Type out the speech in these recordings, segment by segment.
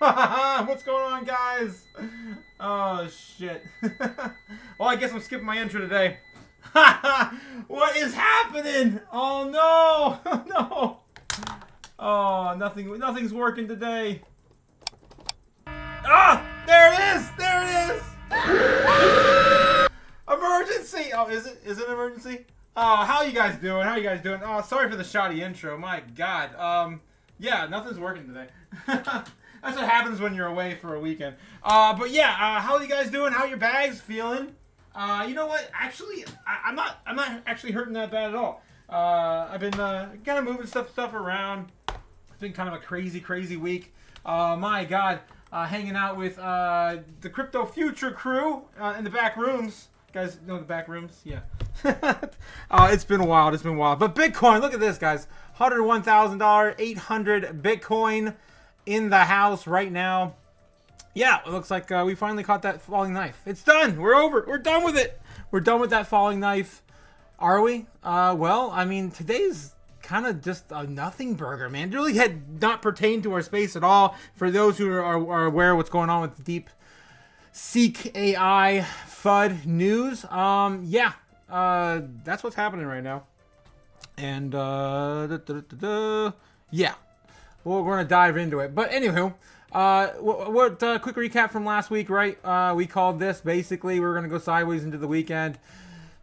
What's going on, guys? Oh, shit. Well, I guess I'm skipping my intro today. What is happening? Oh, no. No. Oh, nothing's working today. Ah! There it is! There it is! Emergency! Oh, is it an emergency? Oh, how you guys doing? How you guys doing? Oh, sorry for the shoddy intro. My God. Yeah, nothing's working today. That's what happens when you're away for a weekend. But yeah, how are you guys doing? How are your bags feeling? You know what? Actually, I'm not actually hurting that bad at all. I've been kind of moving stuff around. It's been kind of a crazy week. My God, hanging out with the Crypto Future crew in the back rooms. You guys know the back rooms? Yeah. It's been wild. It's been wild. But Bitcoin, look at this, guys. $101,000, 800 Bitcoin in the house right now. Yeah, it looks like we finally caught that falling knife. It's done. We're over. We're done with it. We're done with that falling knife. Are we? Well, I mean, today's kind of just a nothing burger, man. It really had not pertained to our space at all. For those who are aware of what's going on with DeepSeek AI FUD news, yeah, that's what's happening right now. And yeah, well, we're gonna dive into it. But anywho, quick recap from last week, right? We called this basically we're gonna go sideways into the weekend,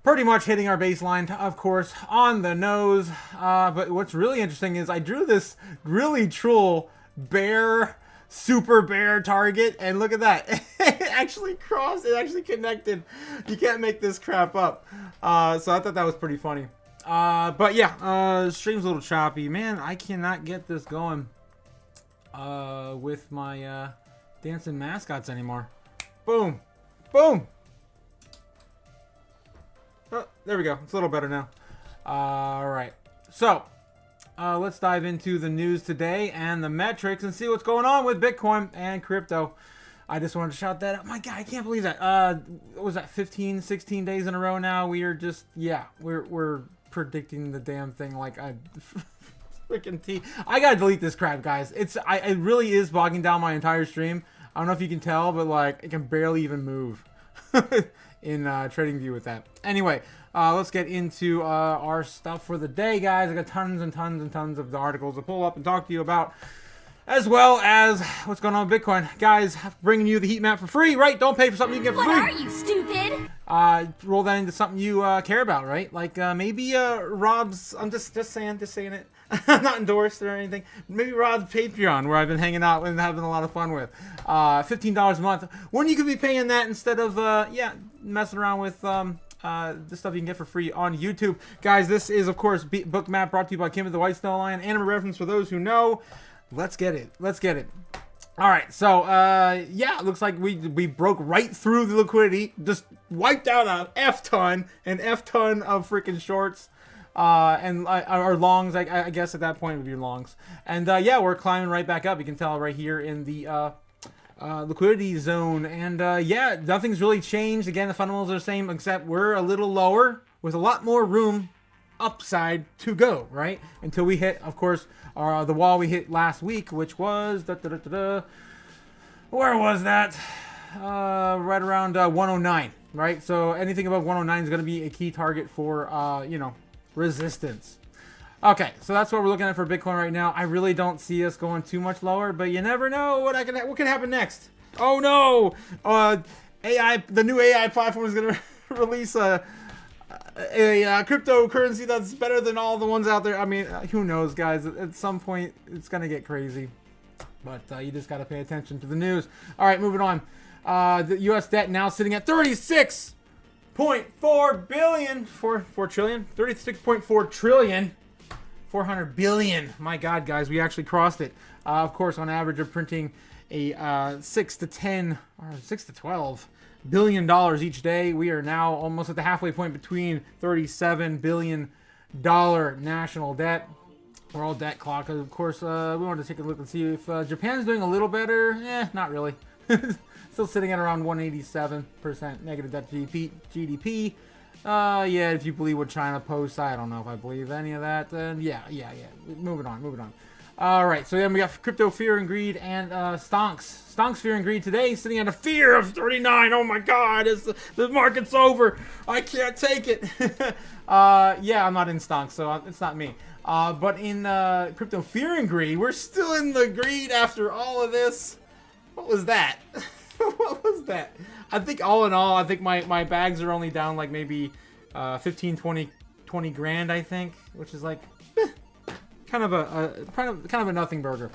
pretty much hitting our baseline, of course, on the nose. But what's really interesting is I drew this really troll bear, super bear target, and look at that. It actually crossed. It actually connected. You can't make this crap up. So I thought that was pretty funny. But yeah, stream's a little choppy. Man, I cannot get this going with my dancing mascots anymore. Boom. Boom. Oh, there we go. It's a little better now. Alright. So, let's dive into the news today and the metrics and see what's going on with Bitcoin and crypto. I just wanted to shout that out. My God, I can't believe that. What was that, 15, 16 days in a row now? We are just, yeah, we're predicting the damn thing like I freaking I gotta delete this crap, guys. It really is bogging down my entire stream. I don't know if you can tell, but like it can barely even move in TradingView with that. Anyway, let's get into our stuff for the day, guys. I got tons and tons of the articles to pull up and talk to you about, as well as what's going on with Bitcoin. Guys, bringing you the heat map for free, right? Don't pay for something you can get for free. What are you, stupid? Roll that into something you care about, right? Like maybe Rob's, I'm just saying it. I'm not endorsed or anything. Maybe Rob's Patreon, where I've been hanging out and having a lot of fun with. $15 a month. When you could be paying that instead of, yeah, messing around with the stuff you can get for free on YouTube. Guys, this is, of course, Book Map brought to you by Kim of the White Snow Lion. Anime reference for those who know. Let's get it. Let's get it. All right. So, yeah, it looks like we broke right through the liquidity. Just wiped out an F ton of freaking shorts. And our longs, I guess at that point would be longs. And, yeah, we're climbing right back up. You can tell right here in the liquidity zone. And, yeah, nothing's really changed. Again, the fundamentals are the same, except we're a little lower with a lot more room upside to go, right? Until we hit, of course, the wall we hit last week, which was where was that? Right around 109, right? So anything above 109 is going to be a key target for you know, resistance. Okay, so that's what we're looking at for Bitcoin right now. I really don't see us going too much lower, but you never know what can happen next. Oh no, the new AI platform is going to release a cryptocurrency that's better than all the ones out there. I mean, who knows, guys? At some point, it's gonna get crazy. But you just gotta pay attention to the news. All right, moving on. The U.S. debt now sitting at 36.4 billion, 4 trillion, 36.4 trillion, 400 billion. My God, guys, we actually crossed it. Of course, on average, we're printing a 6 to 10 or 6 to 12 billion dollars each day. We are now almost at the halfway point between $37 billion national debt. We're all debt clock. Of course, we wanted to take a look and see if Japan's doing a little better. Not really. Still sitting at around 187% negative debt to GDP. Yeah, if you believe what China posts, I don't know if I believe any of that. Yeah. Moving on. All right, so then we got Crypto Fear and Greed and Stonks. Stonks Fear and Greed today sitting at a fear of 39. Oh my God, the market's over. I can't take it. Yeah, I'm not in Stonks, so it's not me. But in Crypto Fear and Greed, we're still in the greed after all of this. What was that? What was that? I think all in all, I think my bags are only down like maybe 15, 20 grand, I think, which is like kind of a nothing burger.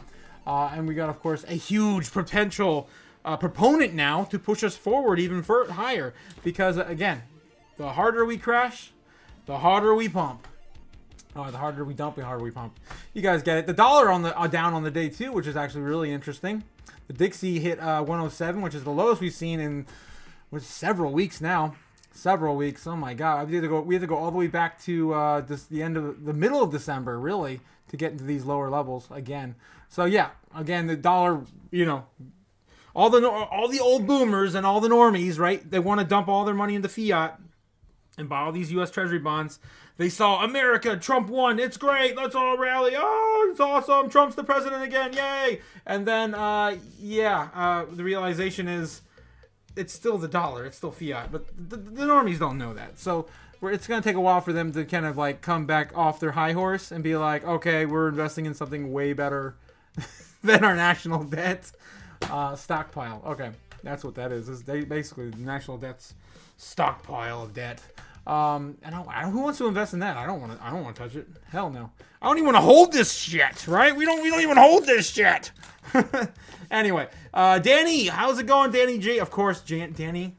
And we got, of course, a huge potential proponent now to push us forward even higher. Because, again, the harder we crash, the harder we pump. Oh, the harder we dump, the harder we pump. You guys get it. The dollar down on the day, too, which is actually really interesting. The Dixie hit 107, which is the lowest we've seen in several weeks now. Several weeks. Oh, my God. We have to go all the way back to the middle of December, really, to get into these lower levels again. So yeah, again, the dollar, all the old boomers and all the normies, right? They want to dump all their money into fiat and buy all these U.S. Treasury bonds. They saw America, Trump won, it's great, let's all rally. Oh, it's awesome, Trump's the president again, yay! And then, the realization is it's still the dollar, it's still fiat, but the normies don't know that. So it's going to take a while for them to kind of like come back off their high horse and be like, okay, we're investing in something way better than our national debt stockpile. Okay, that's what that is. It's basically the national debt's stockpile of debt. Who wants to invest in that? I don't want to touch it. Hell no. I don't even want to hold this shit, right? We don't even hold this shit. Anyway, Danny, how's it going, Danny G? Of course, Danny.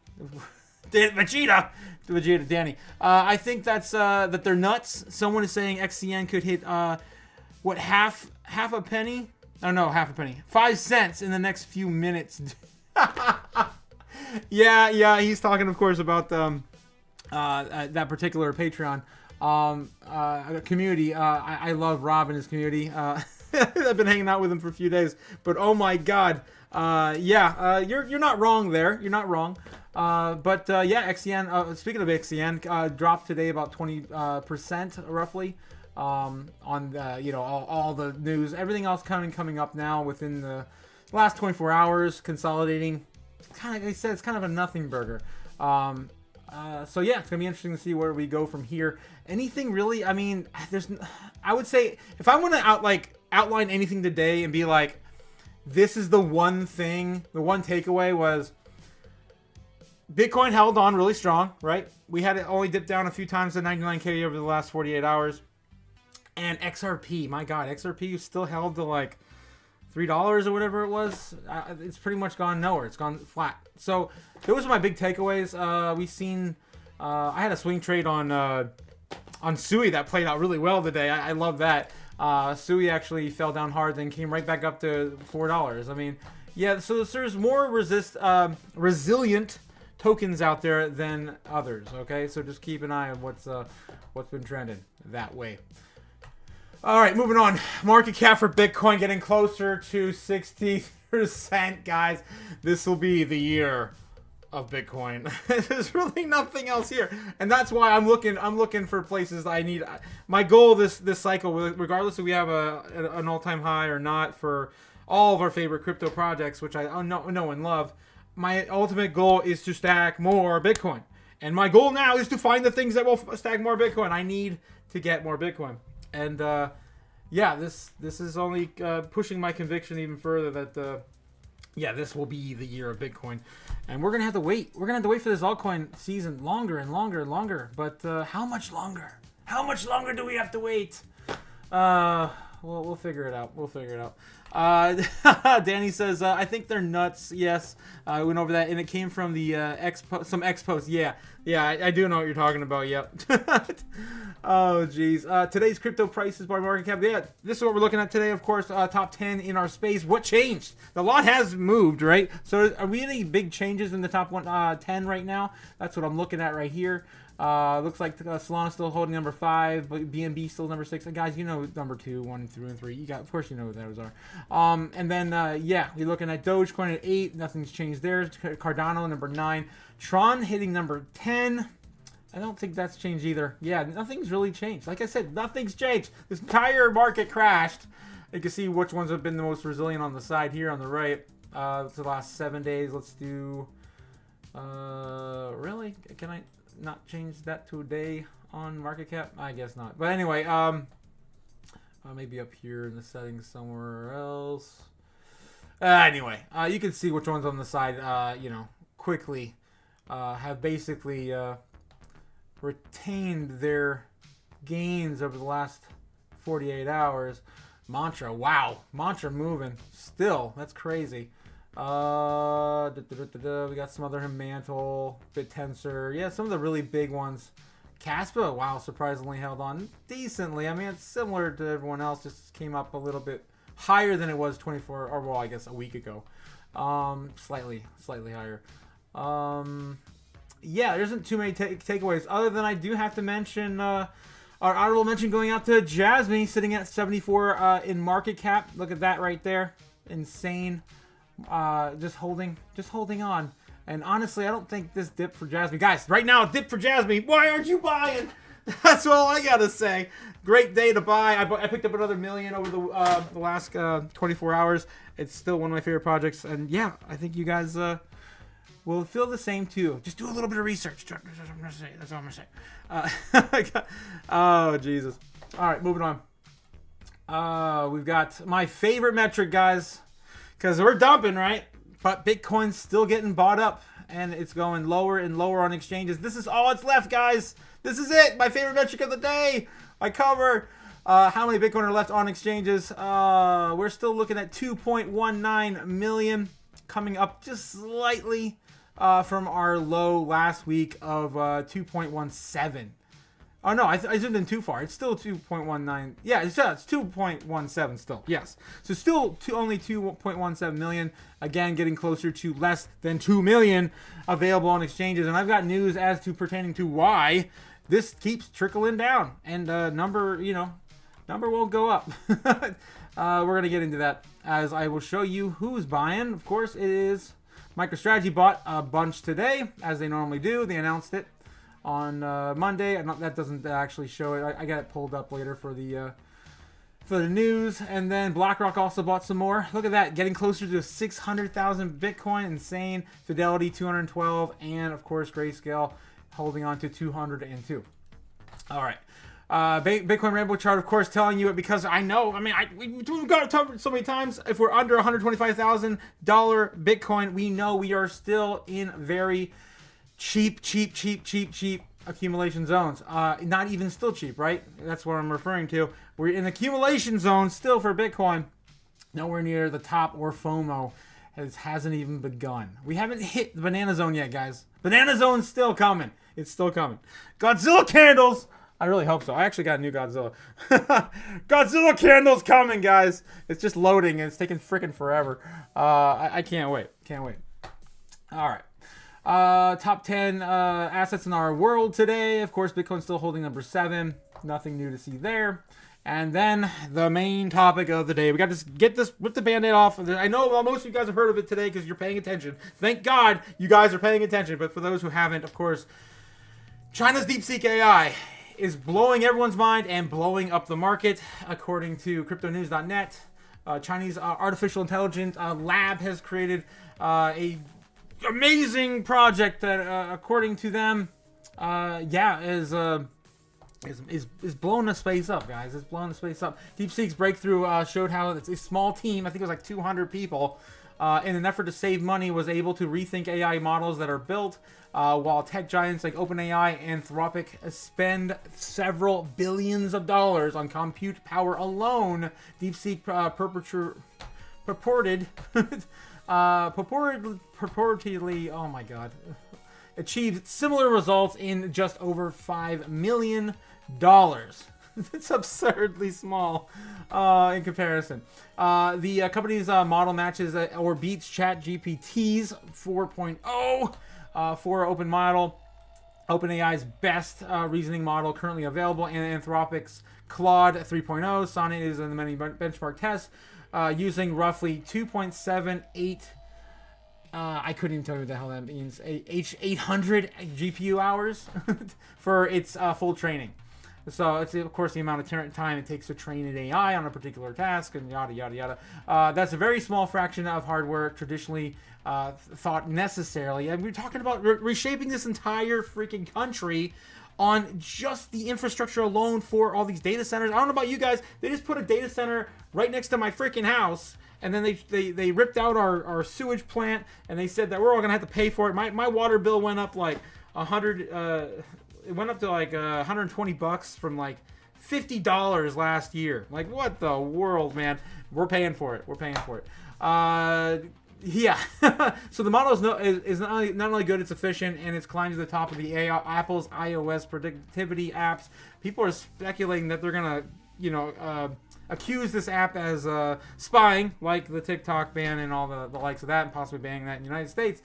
Vegeta, Danny. I think that's that they're nuts. Someone is saying XCN could hit half a penny? Oh no, half a penny. 5 cents in the next few minutes. Yeah, he's talking, of course, about that particular Patreon community. I love Rob and his community. I've been hanging out with him for a few days, but oh my God, you're not wrong there. You're not wrong. XCN. Speaking of XCN, dropped today about 20% roughly. On all the news, everything else coming up now within the last 24 hours, consolidating. They said it's kind of a nothing burger. It's gonna be interesting to see where we go from here. Anything really? I mean, I would say if I want to outline anything today and be like, this is the one thing. The one takeaway was Bitcoin held on really strong, right? We had it only dip down a few times to 99K over the last 48 hours. And XRP, my God, XRP still held to like $3 or whatever it was. It's pretty much gone nowhere. It's gone flat. So those are my big takeaways. I had a swing trade on Sui that played out really well today. I love that. Sui actually fell down hard, then came right back up to $4. I mean, yeah. So there's more resilient tokens out there than others. Okay, so just keep an eye on what's been trending that way. All right, moving on. Market cap for Bitcoin getting closer to 60%, guys. This will be the year of Bitcoin. There's really nothing else here, and that's why I'm looking for places I need. My goal this cycle, regardless if we have an all-time high or not for all of our favorite crypto projects, which I know and love. My ultimate goal is to stack more Bitcoin, and my goal now is to find the things that will stack more Bitcoin. I need to get more Bitcoin. And this is only pushing my conviction even further that this will be the year of Bitcoin, and we're gonna have to wait. We're gonna have to wait for this altcoin season longer and longer and longer. But how much longer? How much longer do we have to wait? We'll figure it out. We'll figure it out. Danny says, I think they're nuts. Yes, I went over that, and it came from the some X post. Yeah, I do know what you're talking about. Yep. Oh, geez. Today's crypto prices by market cap. Yeah, this is what we're looking at today. Of course, top 10 in our space. What changed? The lot has moved, right? So, are really big changes in the top 10 right now? That's what I'm looking at right here. Looks like Solana still holding number 5, but BNB still number 6. Guys, you know number 2, 1, 2, and 3. Of course, you know what those are. And then we're looking at Dogecoin at 8. Nothing's changed there. Cardano number 9. Tron hitting number 10. I don't think that's changed either. Yeah, nothing's really changed. Like I said, nothing's changed. This entire market crashed. You can see which ones have been the most resilient on the side here on the right. The last 7 days. Let's do. Really? Can I not change that to a day on market cap? I guess not. But anyway, maybe up here in the settings somewhere else. Anyway, you can see which ones on the side, you know, quickly have basically retained their gains over the last 48 hours. Mantra, wow. Mantra moving. Still, that's crazy. We got some other Mantle, BitTensor. Yeah, some of the really big ones. Caspa, wow, surprisingly held on decently. I mean, it's similar to everyone else. Just came up a little bit higher than it was 24, or well, I guess a week ago. Slightly higher. Yeah, there isn't too many takeaways. Other than I do have to mention our honorable mention going out to Jasmine, sitting at 74 in market cap. Look at that right there. Insane. Just holding on. And honestly, I don't think this dip for Jasmine. Guys, right now, a dip for Jasmine. Why aren't you buying? That's all I gotta say. Great day to buy. I picked up another $1 million over the last 24 hours. It's still one of my favorite projects. And yeah, I think you guys will feel the same too. Just do a little bit of research. That's all I'm gonna say. Oh, Jesus. All right, moving on. We've got my favorite metric, guys. Because we're dumping, right? But Bitcoin's still getting bought up, and it's going lower and lower on exchanges. This is all that's left, guys. This is it. My favorite metric of the day. I cover how many Bitcoin are left on exchanges. We're still looking at 2.19 million, coming up just slightly from our low last week of 2.17. Oh, no, I zoomed in too far. It's still 2.19. Yeah, it's 2.17 still. Yes. So still only 2.17 million. Again, getting closer to less than 2 million available on exchanges. And I've got news as to pertaining to why this keeps trickling down. And number won't go up. We're going to get into that as I will show you who's buying. Of course, it is MicroStrategy bought a bunch today, as they normally do. They announced it on Monday. That doesn't actually show it. I got it pulled up later for the news. And then BlackRock also bought some more. Look at that, getting closer to 600,000 Bitcoin. Insane. Fidelity 212, and of course Grayscale holding on to 202. All right. Bitcoin Rainbow chart, of course, telling you it because I know. I mean, we've got it covered so many times. If we're under $125,000 Bitcoin, we know we are still in very cheap accumulation zones. Not even still cheap, right? That's what I'm referring to. We're in accumulation zone still for Bitcoin. Nowhere near the top or FOMO. Hasn't even begun. We haven't hit the banana zone yet, guys. Banana zone's still coming. It's still coming. Godzilla candles. I really hope so. I actually got a new Godzilla. Godzilla candles coming, guys. It's just loading and it's taking freaking forever. I can't wait. Can't wait. All right. Top 10 assets in our world today. Of course, Bitcoin's still holding number 7. Nothing new to see there. And then the main topic of the day. We got to rip the band-aid off. I know most of you guys have heard of it today because you're paying attention. Thank God you guys are paying attention. But for those who haven't, of course, China's DeepSeek AI is blowing everyone's mind and blowing up the market, according to cryptonews.net. Chinese artificial intelligence lab has created a amazing project that, according to them, is blowing the space up, guys. It's blowing the space up. DeepSeek's breakthrough showed how it's a small team, I think it was like 200 people, in an effort to save money, was able to rethink AI models that are built, while tech giants like OpenAI and Anthropic spend several billions of dollars on compute power alone. DeepSeek purportedly, oh my god, achieved similar results in just over $5 million. It's absurdly small in comparison. The company's model matches or beats ChatGPT's 4.0 for open model, OpenAI's best reasoning model currently available, and Anthropic's Claude 3.0. Sonnet is in the many benchmark tests, using roughly 2.78. I couldn't even tell you what the hell that means. H800 GPU hours for its full training. So it's, of course, the amount of time it takes to train an AI on a particular task, and yada, yada, yada. That's a very small fraction of hardware traditionally thought necessarily. And we're talking about reshaping this entire freaking country on just the infrastructure alone for all these data centers. I don't know about you guys. They just put a data center right next to my freaking house, and then they ripped out our sewage plant, and they said that we're all gonna have to pay for it. My water bill went up like it went up to like $120 from like $50 last year. Like, what the world, man? We're paying for it. We're paying for it. Yeah. So the model is not only good, it's efficient, and it's climbed to the top of the Apple's iOS productivity apps. People are speculating that they're gonna, accuse this app as spying, like the TikTok ban and all the likes of that, and possibly banning that in the United States.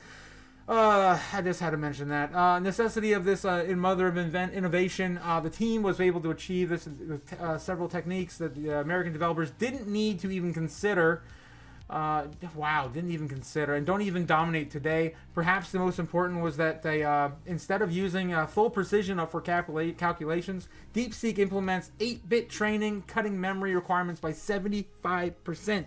I just had to mention that. Necessity of this in mother of innovation. The team was able to achieve this with several techniques that the American developers didn't need to even consider. Didn't even consider and don't even dominate today. Perhaps the most important was that they, instead of using full precision for calculations, DeepSeek implements 8-bit training, cutting memory requirements by 75%.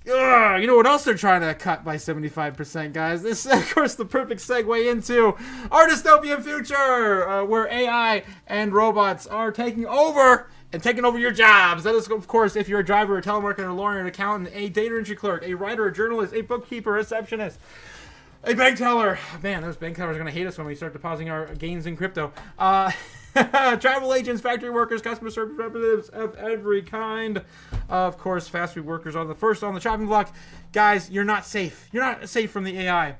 You know what else they're trying to cut by 75%, guys? This is, of course, the perfect segue into our dystopian future, where AI and robots are taking over your jobs. That is, of course, if you're a driver, a telemarketer, a lawyer, an accountant, a data entry clerk, a writer, a journalist, a bookkeeper, a receptionist, a bank teller. Man, those bank tellers are going to hate us when we start depositing our gains in crypto. Travel agents, factory workers, customer service representatives of every kind. Of course, fast food workers are the first on the chopping block. Guys, you're not safe. You're not safe from the AI.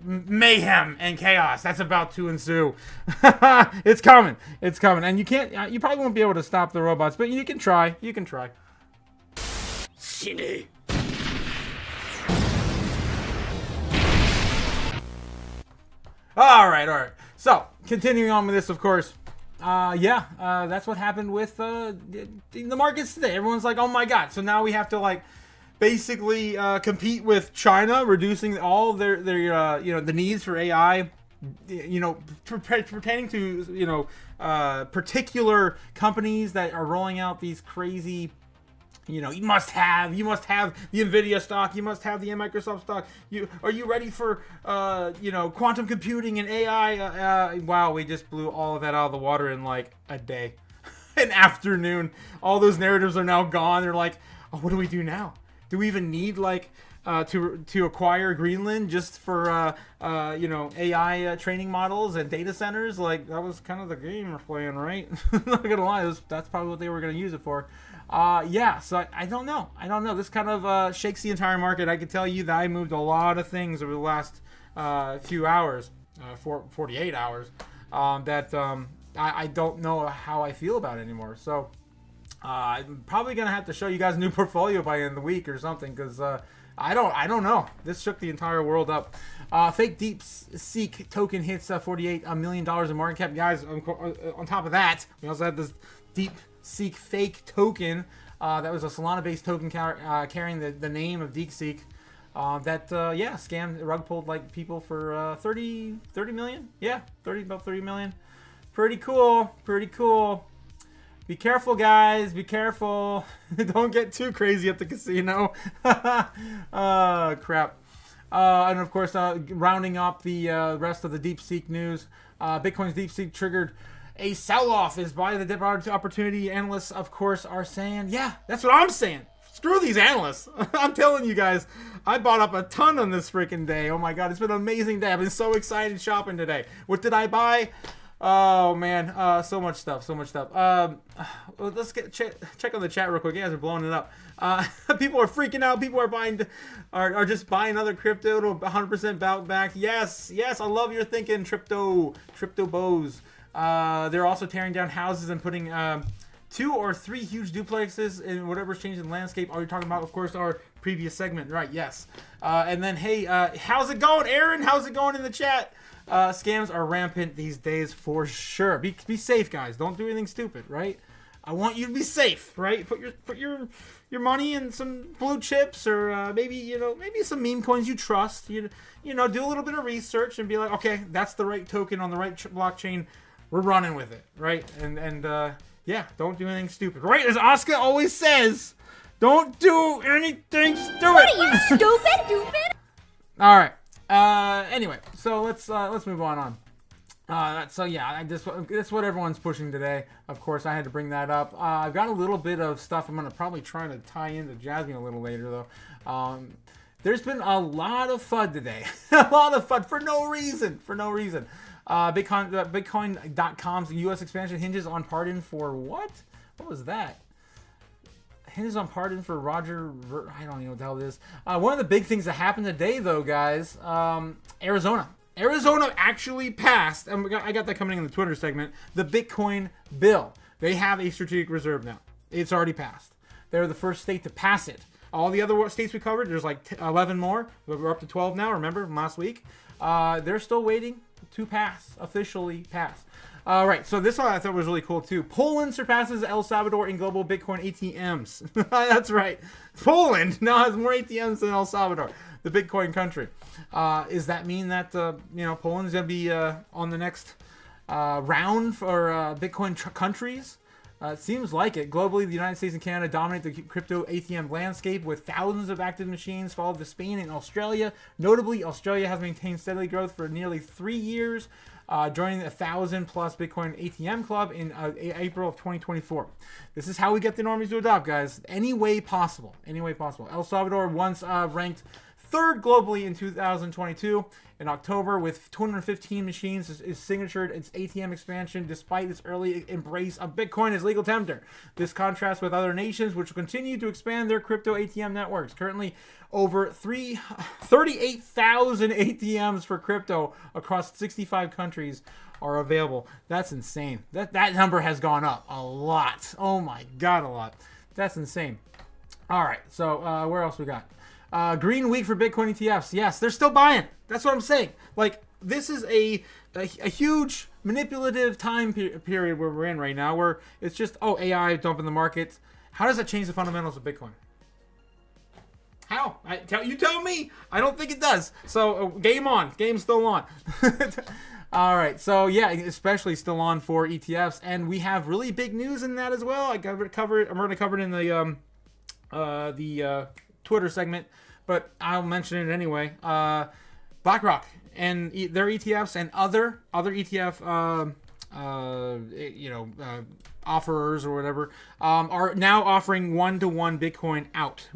Mayhem and chaos that's about to ensue. It's coming. It's coming. And you probably won't be able to stop the robots, but you can try. You can try. Shitty. All right. So, continuing on with this, of course. That's what happened with the markets today. Everyone's like, oh my god. So now we have to basically compete with China, reducing all their the needs for AI, pertaining to particular companies that are rolling out these crazy, you must have the Nvidia stock, you must have the Microsoft stock. Are you ready for quantum computing and AI? Wow, we just blew all of that out of the water in like a day, an afternoon. All those narratives are now gone. They're like, oh, what do we do now? Do we even need to acquire Greenland just for AI training models and data centers? Like, that was kind of the game we're playing, right? Not gonna lie, that's probably what they were gonna use it for. So I don't know. This kind of shakes the entire market. I can tell you that I moved a lot of things over the last few hours, 48 hours, I don't know how I feel about it anymore. So I'm probably gonna have to show you guys a new portfolio by the end of the week or something, because I don't know. This shook the entire world up. Fake DeepSeek token hits $48 million in market cap. Guys, on top of that, we also had this DeepSeek fake token. That was a Solana-based token carrying the name of DeepSeek. Scammed, rug pulled people for 30 million. Yeah, about 30 million. Pretty cool. Be careful, guys. Be careful. Don't get too crazy at the casino. Crap. And of course, rounding up the rest of the DeepSeek news, Bitcoin's DeepSeek triggered a sell-off. Is by the dip opportunity. Analysts, of course, are saying, yeah, that's what I'm saying. Screw these analysts. I'm telling you guys, I bought up a ton on this freaking day. Oh my god, it's been an amazing day. I've been so excited shopping today. What did I buy? Oh man, so much stuff. Let's check on the chat real quick. You guys are blowing it up. People are freaking out. People are just buying other crypto to 100% bounce back. Yes, I love your thinking, crypto bows. They're also tearing down houses and putting 2 or 3 huge duplexes in whatever's changing the landscape. Are you talking about, of course, our previous segment, right? Yes. And then, hey, how's it going, Aaron? How's it going in the chat? Scams are rampant these days for sure. Be safe, guys. Don't do anything stupid, right? I want you to be safe, right? Put your money in some blue chips, or maybe some meme coins you trust. Do a little bit of research and be like, okay, that's the right token on the right blockchain we're running with it, right? And yeah, don't do anything stupid, right? As Oscar always says, don't do anything stupid. What are you, stupid? All right. Anyway, so let's move on. So yeah, that's what everyone's pushing today. Of course, I had to bring that up. I've got a little bit of stuff I'm gonna probably try to tie into Jasmine a little later though. There's been a lot of FUD today. A lot of FUD for no reason. Bitcoin.com's U.S. expansion hinges on pardon for what? What was that? Hinges on pardon for Roger. I don't even know what the hell it is. One of the big things that happened today, though, guys, Arizona. Arizona actually passed, and I got that coming in the Twitter segment, the Bitcoin bill. They have a strategic reserve now. It's already passed. They're the first state to pass it. All the other states we covered, there's like 11 more. We're up to 12 now, remember, from last week. They're still waiting to officially pass. All right, so this one I thought was really cool too. Poland surpasses El Salvador in global Bitcoin ATMs. That's right. Poland now has more ATMs than El Salvador, the Bitcoin country. Does that mean that Poland's gonna be on the next round for Bitcoin countries? It seems like it. Globally, the United States and Canada dominate the crypto ATM landscape with thousands of active machines, followed by Spain and Australia. Notably, Australia has maintained steady growth for nearly 3 years, joining the 1,000-plus Bitcoin ATM club in April of 2024. This is how we get the normies to adopt, guys. Any way possible. El Salvador once ranked third globally in 2022. In October, with 215 machines, is signatured its ATM expansion despite its early embrace of Bitcoin as legal tender. This contrasts with other nations which will continue to expand their crypto ATM networks. Currently, over 38,000 ATMs for crypto across 65 countries are available. That's insane. That number has gone up a lot. Oh my God, a lot. That's insane. All right, so where else we got? Green week for Bitcoin ETFs. Yes, they're still buying. That's what I'm saying. Like, this is a huge manipulative time period where we're in right now, where it's just, AI dumping the market. How does that change the fundamentals of Bitcoin? How? You tell me. I don't think it does. So, game on. Game's still on. All right. So, yeah, especially still on for ETFs. And we have really big news in that as well. I'm going to cover it in the Twitter segment, but I'll mention it anyway. BlackRock and their ETFs and other ETF offerers or whatever are now offering 1-to-1 Bitcoin out.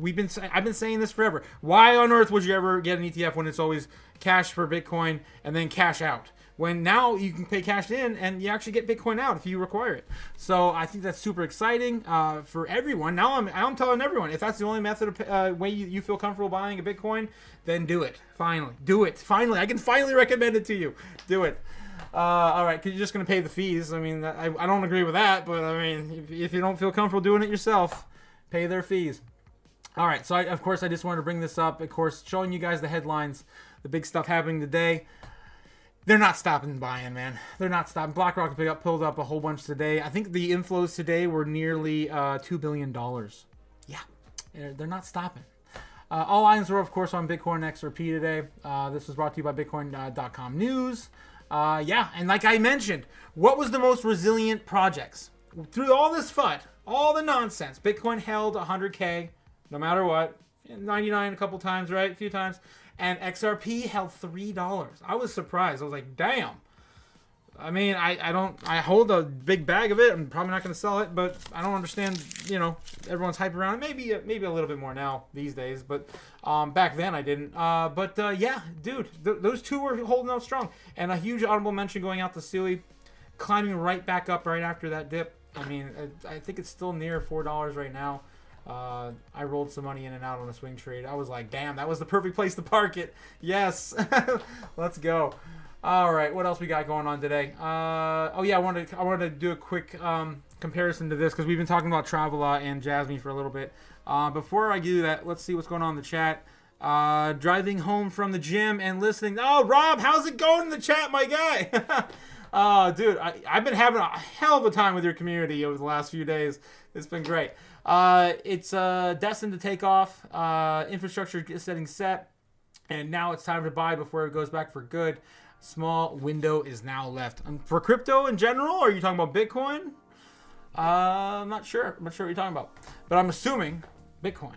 I've been saying this forever. Why on earth would you ever get an ETF when it's always cash for Bitcoin and then cash out? When now you can pay cash in and you actually get Bitcoin out if you require it. So I think that's super exciting for everyone. Now I'm telling everyone, if that's the only method of way you feel comfortable buying a Bitcoin, then do it. Finally, do it. Finally, I can finally recommend it to you. Do it. All right, because you're just going to pay the fees. I mean, I don't agree with that, but I mean, if you don't feel comfortable doing it yourself, pay their fees. All right, so of course I just wanted to bring this up. Of course, showing you guys the headlines, the big stuff happening today. They're not stopping buying, man. They're not stopping. BlackRock pulled up a whole bunch today. I think the inflows today were nearly $2 billion. Yeah, they're not stopping. All eyes were, of course, on Bitcoin XRP today. This was brought to you by Bitcoin.com News. Yeah, and like I mentioned, what was the most resilient projects? Through all this FUD, all the nonsense, Bitcoin held 100K, no matter what. 99 a couple times, right? A few times. And XRP held $3. I was surprised. I was like, damn. I mean, I hold a big bag of it. I'm probably not going to sell it, but I don't understand, everyone's hype around it. Maybe a little bit more now these days, but back then I didn't. Yeah, dude, those two were holding out strong. And a huge honorable mention going out to Suey, climbing right back up right after that dip. I mean, I think it's still near $4 right now. I rolled some money in and out on a swing trade. I was like, damn, that was the perfect place to park it. Yes. Let's go. All right, what else we got going on today? I wanted to do a quick comparison to this because we've been talking about Travala and Jasmine for a little bit. Before I do that, let's see what's going on in the chat. Driving home from the gym and listening. Oh, Rob, how's it going in the chat, my guy? Dude, I've been having a hell of a time with your community over the last few days. It's been great. It's destined to take off. Infrastructure settings set, and now it's time to buy before it goes back for good. small window is now left. For crypto in general, are you talking about Bitcoin? I'm not sure. I'm not sure what you're talking about. But I'm assuming Bitcoin.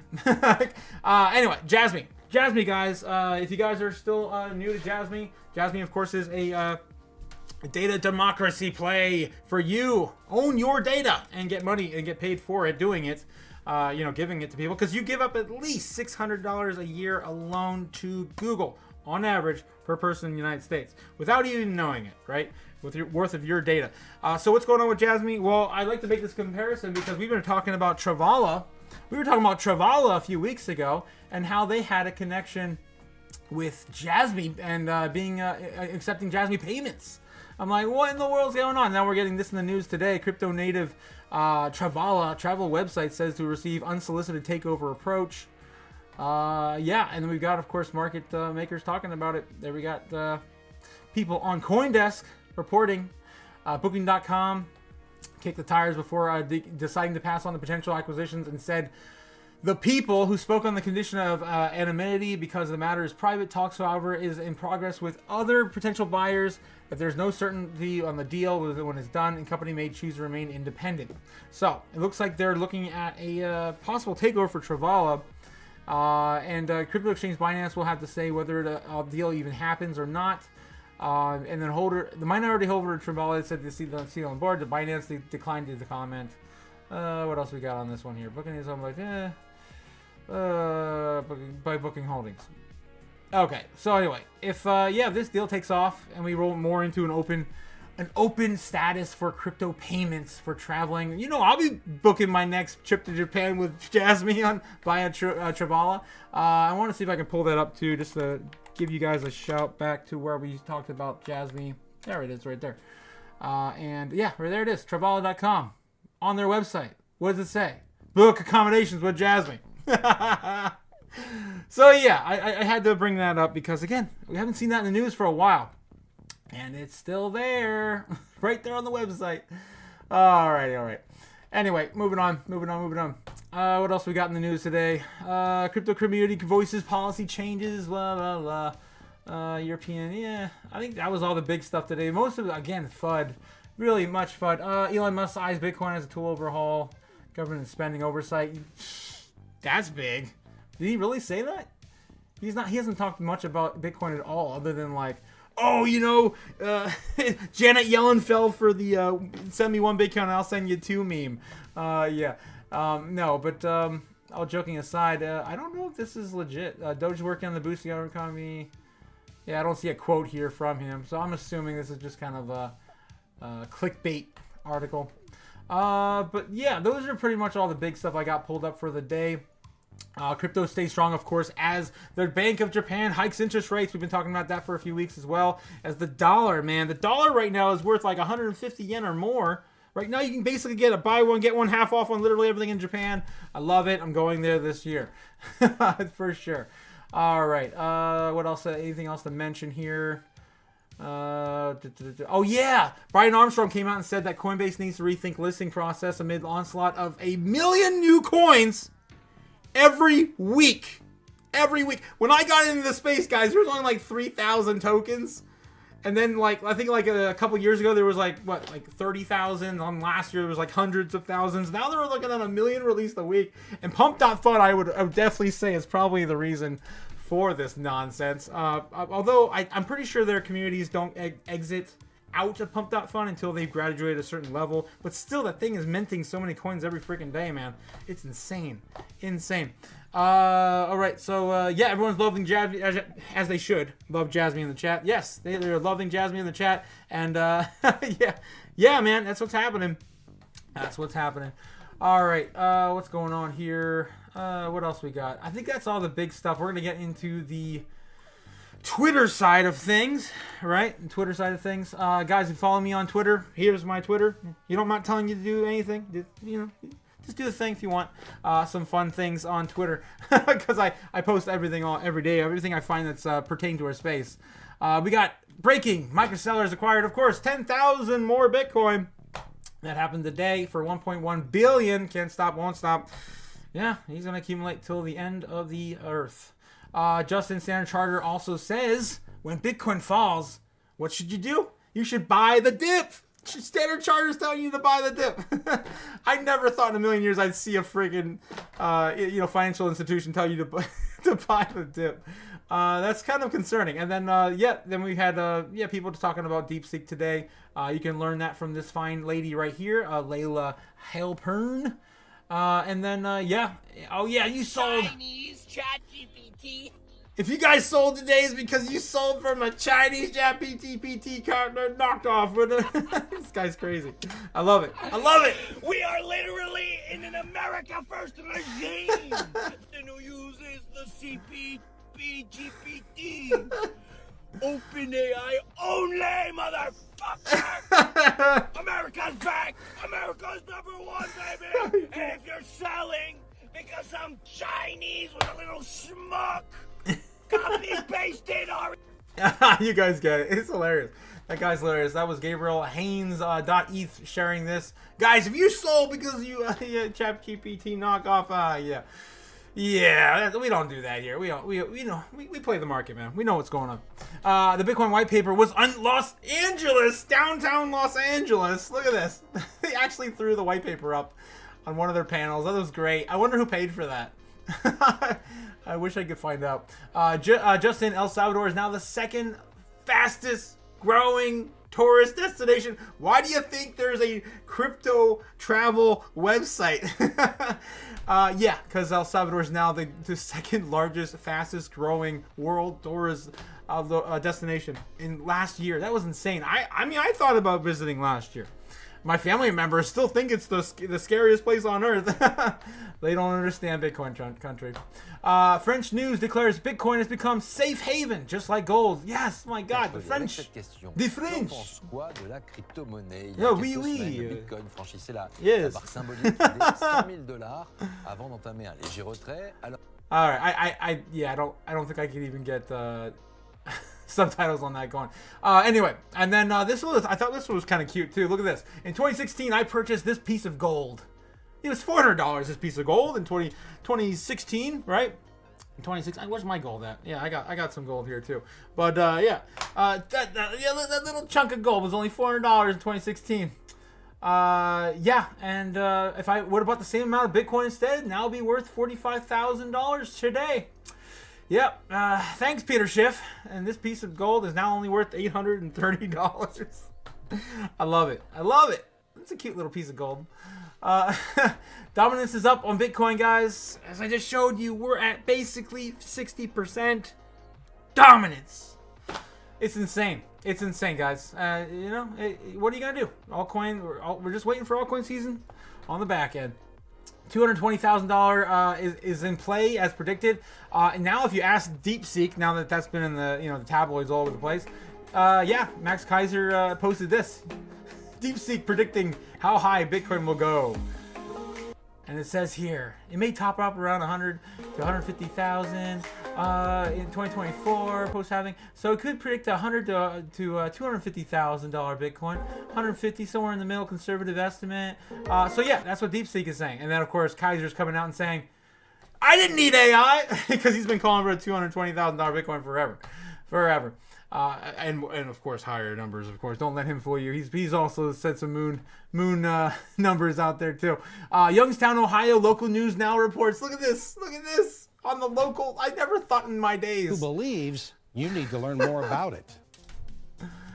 Anyway, Jasmy. Jasmy, guys. If you guys are still new to Jasmy, Jasmy, of course, is a data democracy play for you. Own your data and get money and get paid for it doing it. Giving it to people, because you give up at least $600 a year alone to Google on average per person in the United States without even knowing it, right? With your worth of your data. So what's going on with Jasmy? Well, I'd like to make this comparison because we've been talking about Travala. We were talking about Travala a few weeks ago and how they had a connection with Jasmy and accepting Jasmy payments. I'm like, what in the world's going on? Now we're getting this in the news today. Crypto native Travala travel website says to receive unsolicited takeover approach. And then we've got, of course, market makers talking about it. There we got people on CoinDesk reporting. Booking.com kicked the tires before deciding to pass on the potential acquisitions and said the people who spoke on the condition of anonymity because the matter is private. Talks, however, is in progress with other potential buyers. If there's no certainty on the deal when it's done, and company may choose to remain independent. So it looks like they're looking at a possible takeover for Travala. And crypto exchange Binance will have to say whether the deal even happens or not. And then the minority holder of Travala said to see on board. The Binance declined to comment. What else we got on this one here? Booking is like by Booking Holdings. Okay, so anyway, if this deal takes off and we roll more into an open status for crypto payments for traveling, I'll be booking my next trip to Japan with Jasmy via Travala. I want to see if I can pull that up too, just to give you guys a shout back to where we talked about Jasmy. There it is, right there. Right there it is, Travala.com on their website. What does it say? Book accommodations with Jasmy. So I had to bring that up because, again, we haven't seen that in the news for a while. And it's still there. Right there on the website. All right. Anyway, moving on. What else we got in the news today? Crypto community voices policy changes, blah, blah, blah. European, I think that was all the big stuff today. Most of it, again, FUD. Really much FUD. Elon Musk eyes Bitcoin as a tool overhaul. Government spending oversight. That's big. Did he really say that? He hasn't talked much about Bitcoin at all, other than like, Janet Yellen fell for the send me one Bitcoin, I'll send you two meme. All joking aside, I don't know if this is legit. Doge working on the boosting our economy. Yeah, I don't see a quote here from him, so I'm assuming this is just kind of a clickbait article. Those are pretty much all the big stuff I got pulled up for the day. Crypto stays strong, of course, as the Bank of Japan hikes interest rates. We've been talking about that for a few weeks as well. As the dollar right now is worth like 150 yen or more. Right now, you can basically get a buy one, get one half off on literally everything in Japan. I love it. I'm going there this year. For sure. All right. What else? Anything else to mention here? Brian Armstrong came out and said that Coinbase needs to rethink listing process amid the onslaught of 1 million new coins every week. When I got into the space, guys, there was only like 3,000 tokens. And then I think a couple years ago, there was like 30,000. On last year, there was like hundreds of thousands. Now they're looking at 1 million released a week. And Pump.Fun, I would definitely say, is probably the reason for this nonsense. Although I'm pretty sure their communities don't exit out of Pump.Fun until they've graduated a certain level. But still, that thing is minting so many coins every freaking day, man. It's insane. All right, so everyone's loving Jasmy, as they should love Jasmy in the chat. Yes, they're loving Jasmy in the chat, and man, that's what's happening. All right, what's going on here? What else we got? I think that's all the big stuff. We're gonna get into the Twitter side of things, right? Guys, if you follow me on Twitter, here's my Twitter. I'm not telling you to do anything. Just do the thing if you want. Some fun things on Twitter, because I post everything every day, everything I find that's pertaining to our space. We got breaking. Microsellers acquired, of course, 10,000 more Bitcoin. That happened today for 1.1 billion. Can't stop, won't stop. Yeah, he's gonna accumulate till the end of the earth. Justin Standard Charter also says when Bitcoin falls, What should you do? You should buy the dip. Standard Charter's telling you to buy the dip. I never thought in a million years I'd see a friggin' financial institution tell you to buy the dip. That's kind of concerning. And then then we had people just talking about DeepSeek today. You can learn that from this fine lady right here, Layla Halpern. And then you sold Chinese ChatGPT. If you guys sold today, it's because you sold from a Chinese ChatGPT knockoff. This guy's crazy. I love it. I love it. We are literally in an America First regime. The new uses the CPGPT. OpenAI only, motherfucker! America's back! America's #1, baby! And if you're selling because some Chinese with a little schmuck copy-pasted our... You guys get it. It's hilarious. That guy's hilarious. That was Gabriel Haynes .eth sharing this. Guys, if you sold because you ChatGPT knockoff, yeah, we don't do that here. We play the market, man. We know what's going on. The Bitcoin white paper was on Los Angeles, downtown Los Angeles. Look at this. They actually threw the white paper up on one of their panels. That was great. I wonder who paid for that. I wish I could find out. Justin, El Salvador is now the second fastest growing tourist destination. Why do you think there's a crypto travel website? Because El Salvador is now the second largest, fastest growing world tourist destination in last year. That was insane. I mean, I thought about visiting last year. My family members still think it's the scariest place on earth. They don't understand Bitcoin country. French news declares Bitcoin has become safe haven, just like gold. Yes, my God, the French. The French. Oui, le Bitcoin franchissait la barre symbolique des $100,000 avant d'entamer un léger retrait. All right, I don't think I could even get subtitles on that going. Anyway, and then I thought this one was kind of cute too. Look at this. In 2016, I purchased this piece of gold. It was $400. This piece of gold in 2016, right? In 2016, where's my gold at? Yeah, I got some gold here too. But that little chunk of gold was only $400 in 2016. And if I would have bought the same amount of Bitcoin instead, now it'd be worth $45,000 today. Yep. Thanks, Peter Schiff. And this piece of gold is now only worth $830. I love it. I love it. It's a cute little piece of gold. Dominance is up on Bitcoin, guys. As I just showed you, we're at basically 60% dominance. It's insane. It's insane, guys. What are you gonna do? Altcoin. We're just waiting for altcoin season on the back end. $220,000 is in play as predicted. And now, if you ask DeepSeek, now that that's been in the tabloids all over the place, Max Kaiser posted this. DeepSeek predicting how high Bitcoin will go. And it says here, it may top up around 100 to 150,000 in 2024 post-halving. So it could predict 100 to $250,000 Bitcoin, 150 somewhere in the middle, conservative estimate. That's what DeepSeek is saying. And then of course Kaiser's coming out and saying, I didn't need AI, because he's been calling for a $220,000 Bitcoin forever. And of course higher numbers. Of course, don't let him fool you. He's also said some moon numbers out there too. Youngstown, Ohio local news now reports. Look at this on the local. I never thought in my days. Who believes you need to learn more about it.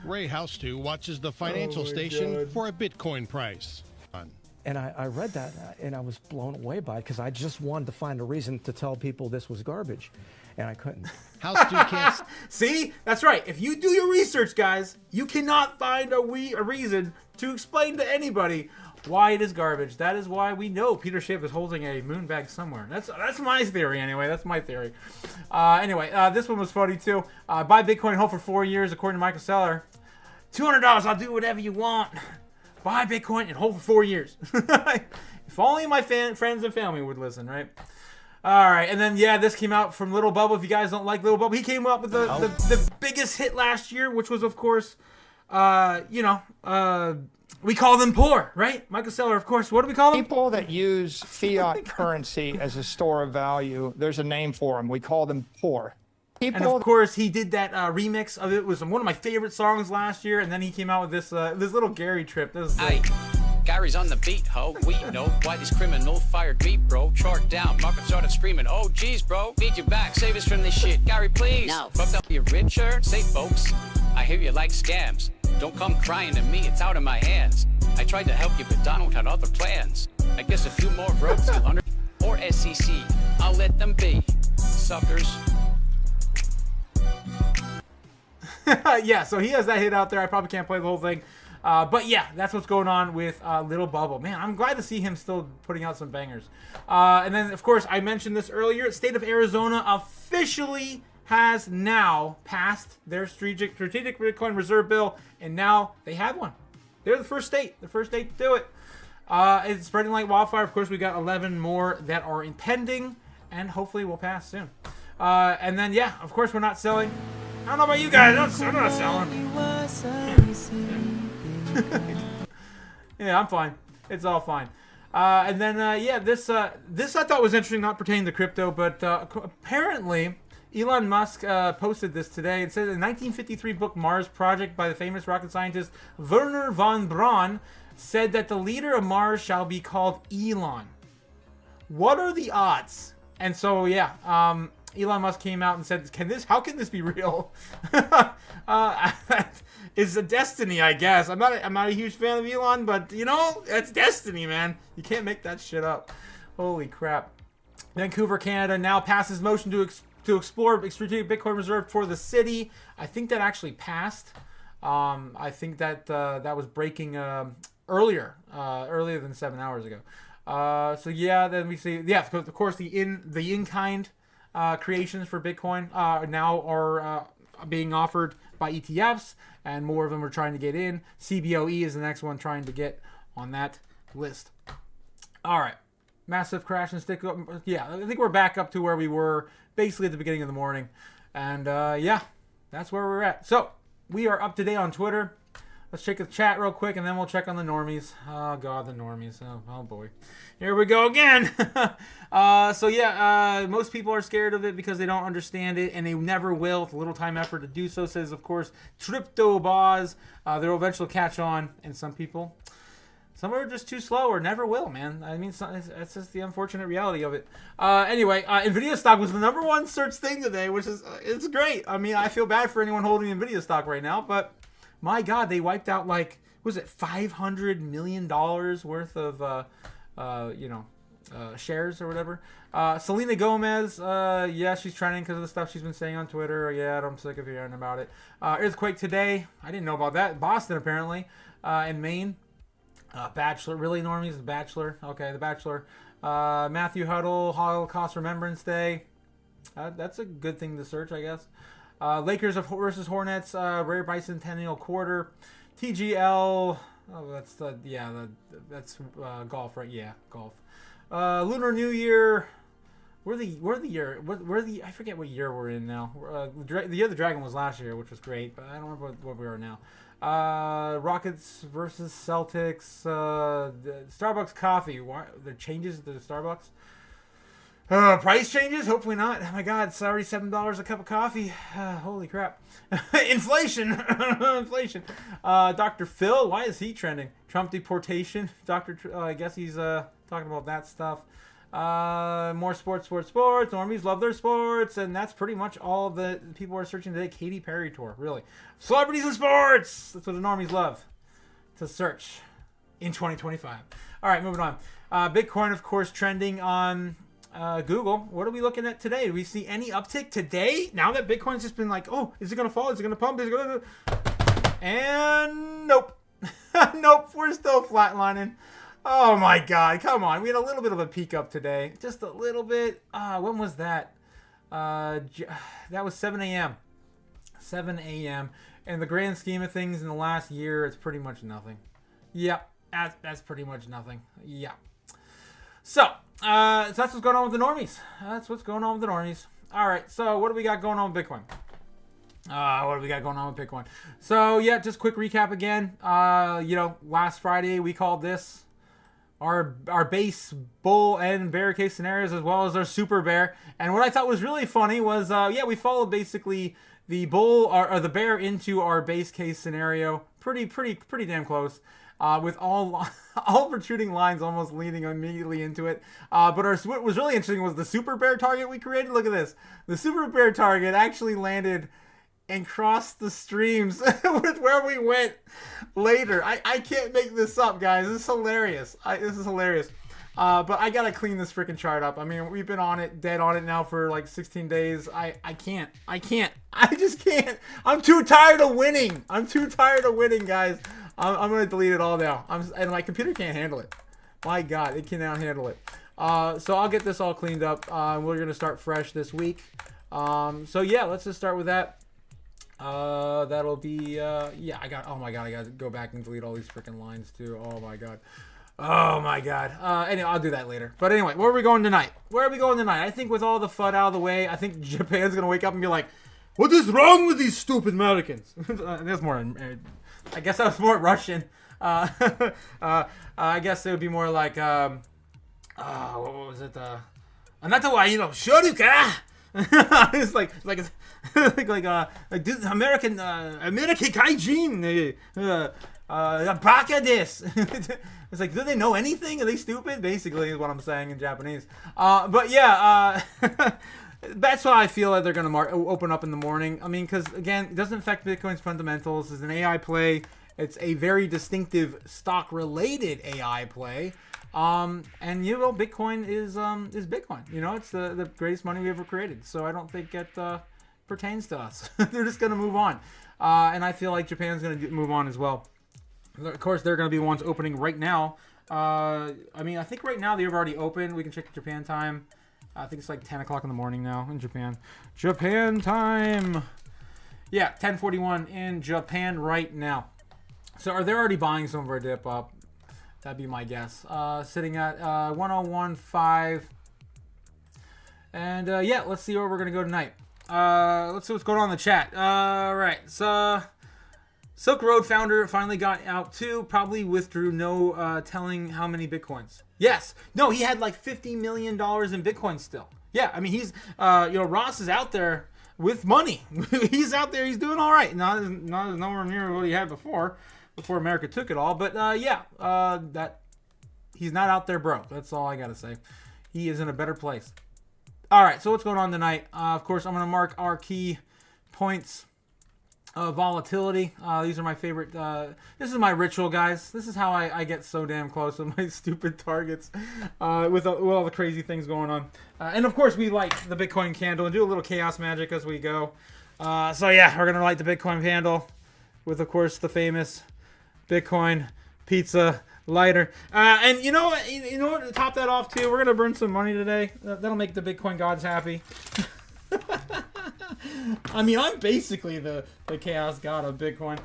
Ray Houston watches the financial station for a Bitcoin price. And I read that and I was blown away by it because I just wanted to find a reason to tell people this was garbage. And I couldn't. See, that's right. If you do your research, guys, you cannot find a reason to explain to anybody why it is garbage. That is why we know Peter Schiff is holding a moon bag somewhere. That's my theory anyway. That's my theory. This one was funny too. Buy Bitcoin and hold for 4 years, according to Michael Saylor. $200. I'll do whatever you want. Buy Bitcoin and hold for 4 years. If only my friends and family would listen, right? All right, and then this came out from Little Bubble. If you guys don't like Little Bubble, he came up with the biggest hit last year, which was of course, we call them poor, right? Michael Saylor, of course. What do we call them? People that use fiat currency as a store of value. There's a name for them. We call them poor. And of course, he did that remix of it. It was one of my favorite songs last year. And then he came out with this this little Gary trip. This is Gary's on the beat, ho. We know why these criminals fired me, bro. Chart down, Market started screaming, oh, geez, bro. Need you back, save us from this shit. Gary, please. No. Fucked up your richer. Say, folks, I hear you like scams. Don't come crying to me, it's out of my hands. I tried to help you, but Donald had other plans. I guess a few more rogues to under or SEC. I'll let them be. Suckers. Yeah, so he has that hit out there. I probably can't play the whole thing. But yeah, that's what's going on with Little Bubble. Man, I'm glad to see him still putting out some bangers. And then, of course, I mentioned this earlier. State of Arizona officially has now passed their strategic Bitcoin reserve bill, and now they have one. They're the first state to do it. It's spreading like wildfire. Of course, we got 11 more that are impending, and hopefully will pass soon. And then, yeah, of course, we're not selling. I don't know about you guys. I'm not selling. Yeah, I'm fine. It's all fine. And then, yeah, this I thought was interesting, not pertaining to crypto, but apparently Elon Musk posted this today. It says a 1953 book, Mars Project, by the famous rocket scientist Wernher von Braun, said that the leader of Mars shall be called Elon. What are the odds? And so, yeah, Elon Musk came out and said, how can this be real? It's a destiny, I guess. I'm not a huge fan of Elon, but you know, it's destiny, man. You can't make that shit up. Holy crap. Vancouver, Canada now passes motion to explore strategic Bitcoin reserve for the city. I think that actually passed. I think that that was breaking earlier than 7 hours ago. So yeah, then we see, yeah, of course the in-kind creations for Bitcoin now are being offered by ETFs, and more of them are trying to get in. CBOE is the next one trying to get on that list. All right, massive crash and stick up. Yeah, I think we're back up to where we were basically at the beginning of the morning, and yeah, that's where we're at. So we are up to date on Twitter. Let's check the chat real quick, and then we'll check on the normies. Oh, God, the normies. Oh boy. Here we go again. So, yeah, most people are scared of it because they don't understand it, and they never will. It's a little time effort to do so, says, of course, Crypto Boz. They'll eventually catch on, and some are just too slow or never will, man. I mean, that's just the unfortunate reality of it. Anyway, NVIDIA stock was the #1 search thing today, which is it's great. I mean, I feel bad for anyone holding NVIDIA stock right now, but my God, they wiped out like, was it $500 million worth of, shares or whatever. Selena Gomez, yeah, she's trending because of the stuff she's been saying on Twitter. Yeah, I'm sick of hearing about it. Earthquake today. I didn't know about that. Boston, apparently, in Maine. Bachelor, really, normies? The Bachelor. Okay, The Bachelor. Matthew Huddle, Holocaust Remembrance Day. That's a good thing to search, I guess. Lakers versus Hornets, rare bicentennial quarter. TGL, oh, that's that's golf, right? Yeah, golf. Lunar New Year. I forget what year we're in now. The year the Dragon was last year, which was great, but I don't remember what we are now. Rockets versus Celtics. Starbucks coffee. Why the changes to the Starbucks? Price changes? Hopefully not. Oh my God, it's already $7 a cup of coffee. Holy crap. Inflation. Inflation. Dr. Phil, why is he trending? Trump deportation. I guess he's talking about that stuff. More sports. Normies love their sports. And that's pretty much all the people are searching today. Katy Perry tour, really. Celebrities and sports. That's what the normies love to search in 2025. All right, moving on. Bitcoin, of course, trending on Google. What are we looking at today? Do we see any uptick today? Now that Bitcoin's just been like, oh, is it going to fall? Is it going to pump? Is it going to... And nope. Nope, we're still flatlining. Oh my God, come on. We had a little bit of a peak up today. Just a little bit. When was that? That was 7 a.m. 7 a.m. In the grand scheme of things in the last year, it's pretty much nothing. Yep, that's pretty much nothing. Yeah. So that's what's going on with the normies. That's what's going on with the normies. All right, so what do we got going on with Bitcoin? What do we got going on with Bitcoin? So, yeah, just quick recap again. Last Friday we called this. our base bull and bear case scenarios, as well as our super bear. And what I thought was really funny was, we followed basically the bull or the bear into our base case scenario, pretty damn close, with all protruding lines almost leading immediately into it. But what was really interesting was the super bear target we created. Look at this. The super bear target actually landed and crossed the streams with where we went later. I can't make this up, guys. This is hilarious. This is hilarious. But I gotta clean this freaking chart up. I mean, we've been on it, dead on it now for like 16 days. I just can't. I'm too tired of winning. Guys. I'm gonna delete it all now. And my computer can't handle it. My God, it cannot handle it. So I'll get this all cleaned up. We're gonna start fresh this week. So yeah, let's just start with that. That'll be, oh my God, I gotta go back and delete all these freaking lines too. Oh my God. Anyway, I'll do that later. But anyway, where are we going tonight? I think with all the FUD out of the way, I think Japan's gonna wake up and be like, what is wrong with these stupid Americans? That's more, I guess that was more Russian. I guess it would be more like, what was it? Anata wa shoru ka? It's like this American kaijin baka desu. It's like, do they know anything? Are they stupid? Basically, is what I'm saying in Japanese. But yeah, that's why I feel like they're gonna open up in the morning. I mean, because again, it doesn't affect Bitcoin's fundamentals. It's an AI play. It's a very distinctive stock-related AI play. And Bitcoin is Bitcoin. It's the greatest money we ever created. So I don't think it pertains to us. They're just gonna move on, and I feel like Japan's gonna move on as well. Of course, they're gonna be ones opening right now. I think right now they've already opened. We can check Japan time. I think it's like 10 o'clock in the morning now in Japan. Japan time. Yeah, 10:41 in Japan right now. So they're already buying some of our dip up. That'd be my guess. Sitting at 101.5. And let's see where we're gonna go tonight. Let's see what's going on in the chat. Right. So Silk Road founder finally got out too. Probably withdrew. No telling how many bitcoins. Yes. No, he had like $50 million in bitcoin still. Yeah. I mean, he's Ross is out there with money. He's out there. He's doing all right. Not nowhere near what he had before America took it all. But that he's not out there broke. That's all I gotta say. He is in a better place. All right. So what's going on tonight? Of course, I'm gonna mark our key points. Volatility. These are my favorite. This is my ritual, guys. This is how I get so damn close with my stupid targets with all the crazy things going on. And of course, we light the Bitcoin candle and do a little chaos magic as we go. So yeah, we're gonna light the Bitcoin candle with, of course, the famous Bitcoin pizza lighter. And you know what? To top that off too, we're gonna burn some money today. That'll make the Bitcoin gods happy. I mean, I'm basically the chaos god of Bitcoin.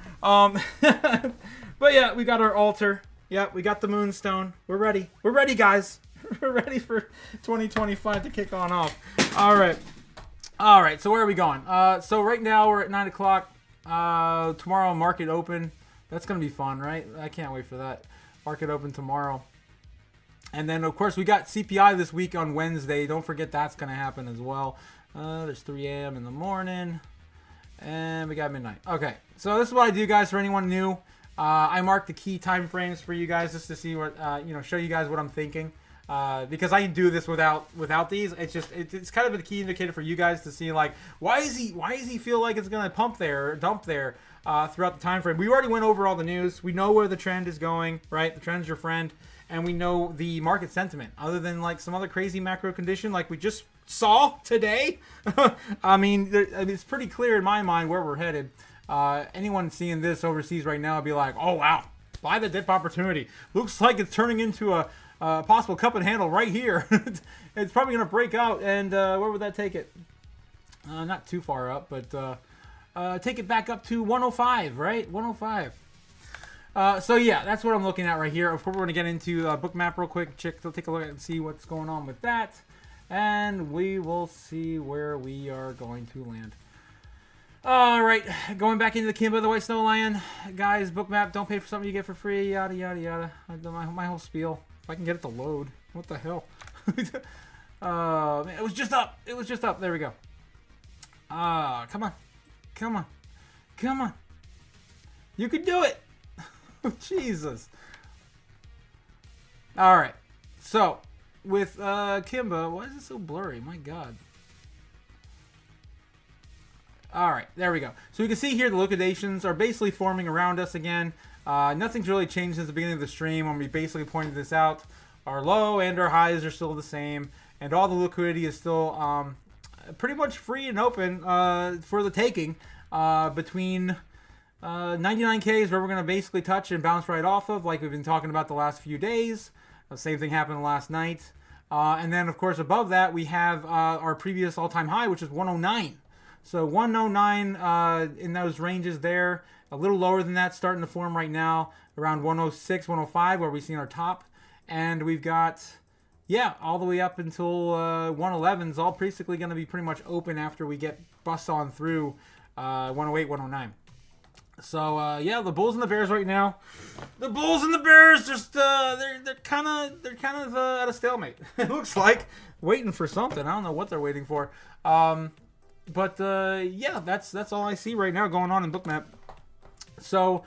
But yeah, we got our altar. Yeah, we got the moonstone. We're ready. We're ready, guys. We're ready for 2025 to kick on off. All right. So where are we going? So right now we're at 9 o'clock. Tomorrow market open. That's gonna be fun, right? I can't wait for that. Market open tomorrow. And then of course we got CPI this week on Wednesday. Don't forget that's gonna happen as well. There's 3 a.m. in the morning, and we got midnight. Okay, so this is what I do, guys. For anyone new, I mark the key time frames for you guys just to see what show you guys what I'm thinking. Because I do this without these. It's kind of a key indicator for you guys to see, like, why does he feel like it's gonna pump there or dump there throughout the time frame. We already went over all the news. We know where the trend is going, right? The trend's your friend, and we know the market sentiment. Other than like some other crazy macro condition, like we just saw today. I mean, it's pretty clear in my mind where we're headed. Anyone seeing this overseas right now would be like, oh wow, buy the dip opportunity. Looks like it's turning into a possible cup and handle right here. It's probably gonna break out, and where would that take it? Not too far up, but take it back up to 105, right? 105. So yeah, that's what I'm looking at right here. Of course, we're gonna get into Bookmap real quick. Take a look and see what's going on with that, and we will see where we are going to land. All right, going back into the Kimba the White Snow Lion, guys. Bookmap, don't pay for something you get for free. Yada yada yada. My whole spiel. If I can get it to load. What the hell? Man, it was just up. It was just up. There we go. Come on. Come on. Come on. You can do it. Jesus. All right. So, with Kimba, why is it so blurry? My God. All right, there we go. So we can see here the liquidations are basically forming around us again. Nothing's really changed since the beginning of the stream when we basically pointed this out. Our low and our highs are still the same, and all the liquidity is still pretty much free and open for the taking between 99K is where we're going to basically touch and bounce right off of, like we've been talking about the last few days. The same thing happened last night. And then, of course, above that, we have our previous all-time high, which is 109. So 109 in those ranges there. A little lower than that starting to form right now. Around 106, 105 where we've seen our top. And we've got, yeah, all the way up until 111 is all basically going to be pretty much open after we get bust on through 108, 109. So yeah, the Bulls and the Bears right now. The Bulls and the Bears just they're kind of at a stalemate. It looks like waiting for something. I don't know what they're waiting for. But yeah, that's all I see right now going on in Bookmap. So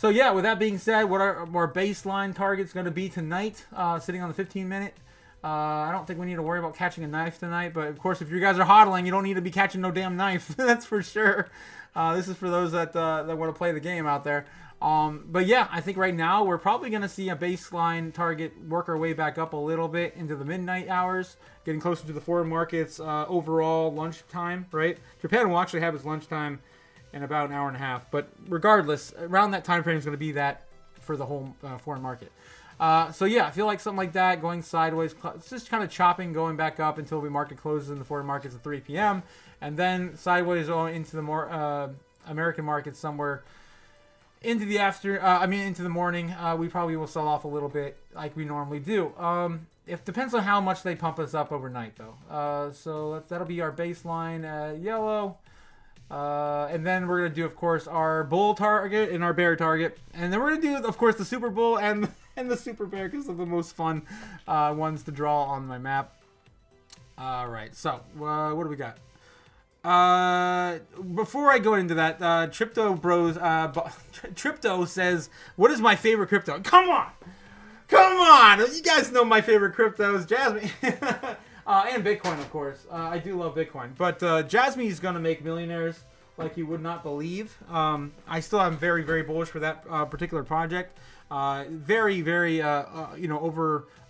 yeah, with that being said, what our baseline target's going to be tonight, sitting on the 15-minute. I don't think we need to worry about catching a knife tonight, but of course, if you guys are hodling, you don't need to be catching no damn knife. That's for sure. This is for those that want to play the game out there. But yeah, I think right now we're probably going to see a baseline target work our way back up a little bit into the midnight hours, getting closer to the foreign markets overall lunchtime, right? Japan will actually have its lunchtime in about an hour and a half. But regardless, around that time frame is going to be that for the whole foreign market. So yeah, I feel like something like that going sideways. It's just kind of chopping, going back up until the market closes in the foreign markets at 3 p.m. And then sideways going into the more American markets somewhere into the into the morning. We probably will sell off a little bit like we normally do. It depends on how much they pump us up overnight though. So that'll be our baseline yellow. And then we're going to do, of course, our bull target and our bear target. And then we're going to do, of course, the super bull and the super bear because they're the most fun ones to draw on my map. All right, so what do we got? Before I go into that, Tripto Bros, Tripto says, what is my favorite crypto? Come on! You guys know my favorite cryptos, Jasmine. And Bitcoin, of course. I do love Bitcoin. But Jasmine is going to make millionaires like you would not believe. I still am very, very bullish for that particular project. Very, very,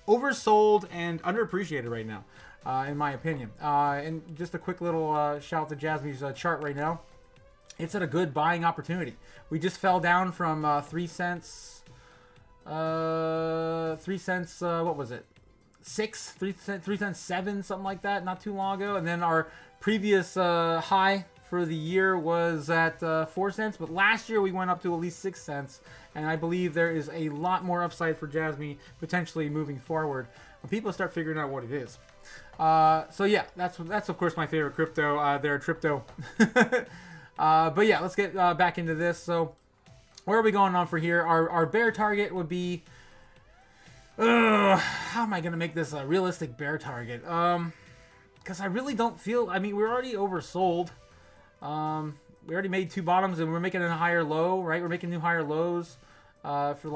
oversold and underappreciated right now, in my opinion. And just a quick little shout to Jasmine's chart right now. It's at a good buying opportunity. We just fell down from 3 cents. 3 cents, what was it? 3 cents 7, something like that, not too long ago. And then our previous high for the year was at 4 cents, but last year we went up to at least 6 cents, and I believe there is a lot more upside for Jasmine potentially moving forward when people start figuring out what it is. So yeah, that's of course my favorite crypto there, Tripto. But yeah, let's get back into this. So where are we going on for here? Our bear target would be, how am I going to make this a realistic bear target? Because I really don't feel, we're already oversold. We already made 2 bottoms and we're making a higher low, right? We're making new higher lows for the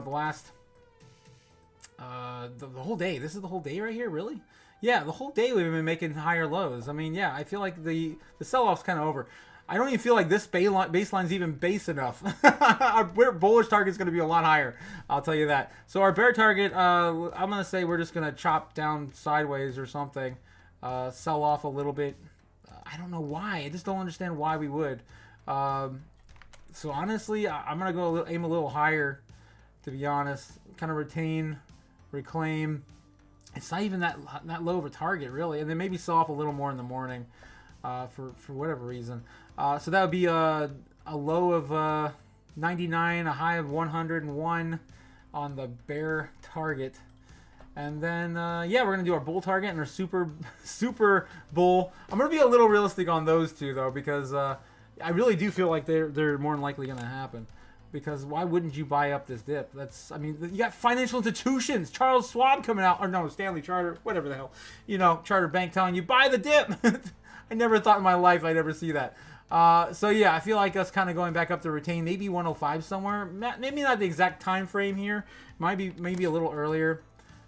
last, the whole day. This is the whole day right here, really? Yeah, the whole day we've been making higher lows. Yeah, I feel like the sell-off's kind of over. I don't even feel like this baseline's even base enough. Our bullish target's going to be a lot higher. I'll tell you that. So our bear target, I'm going to say we're just going to chop down sideways or something. Sell off a little bit. I don't know why. I just don't understand why we would. So honestly, I'm going to aim a little higher, to be honest. Kind of reclaim. It's not even that low of a target, really. And then maybe sell off a little more in the morning for whatever reason. So that would be a low of 99, a high of 101 on the bear target. And then, yeah, we're going to do our bull target and our super bull. I'm going to be a little realistic on those two, though, because I really do feel like they're more than likely going to happen. because why wouldn't you buy up this dip? I mean, you got financial institutions, Charles Schwab coming out, or no, Stanley Charter, whatever the hell, Charter Bank telling you buy the dip. I never thought in my life I'd ever see that. So yeah, I feel like us kind of going back up to retain, maybe 105 somewhere. Maybe not the exact time frame here. Maybe a little earlier,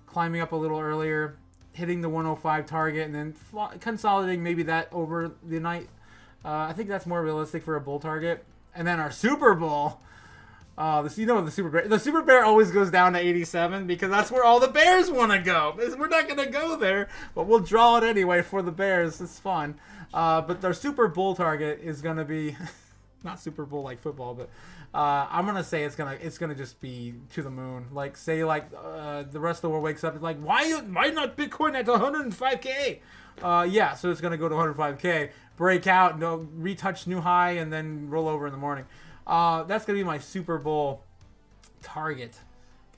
climbing up a little earlier, hitting the 105 target, and then consolidating maybe that over the night. I think that's more realistic for a bull target. And then our Super Bowl. The Super Bear always goes down to 87 because that's where all the bears want to go. We're not going to go there, but we'll draw it anyway for the bears. It's fun. But their Super Bowl target is going to be not Super Bowl like football, but I'm going to say it's going to just be to the moon. Like say the rest of the world wakes up and like why not Bitcoin at 105k? Yeah, so it's going to go to 105k, break out, retouch new high, and then roll over in the morning. That's going to be my Super Bowl target.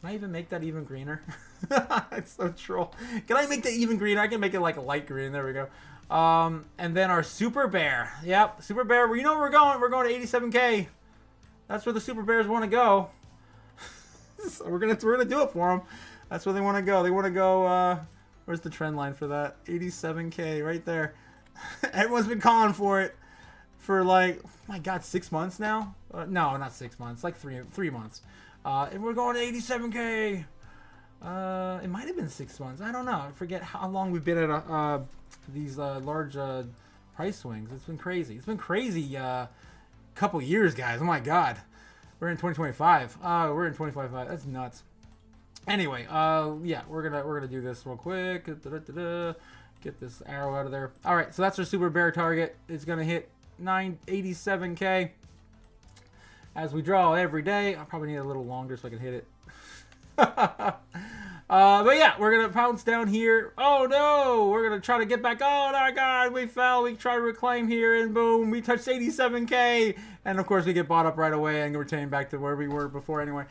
Can I even make that even greener? It's so troll. Can I make that even greener? I can make it like a light green. There we go. And then our Super Bear. Yep, Super Bear. You know where we're going. We're going to 87k. That's where the Super Bears want to go. So we're gonna do it for them. That's where they want to go. They want to go. Where's the trend line for that? 87k right there. Everyone's been calling for it for like, oh my God, 6 months now. No, not 6 months. Like three months. And we're going to 87k. It might have been 6 months. I don't know. I forget how long we've been at these large price swings. It's been crazy. It's been crazy. Couple years, guys. Oh my God. We're in 2025. We're in 2025. That's nuts. Anyway, yeah, we're gonna do this real quick. Get this arrow out of there. All right, so that's our Super Bear target. It's gonna hit 987k as we draw every day. I probably need a little longer so I can hit it. But yeah, we're gonna pounce down here. Oh no, we're gonna try to get back. Oh my God, we fell. We try to reclaim here, and boom, we touched 87k, and of course we get bought up right away and return back to where we were before anyway.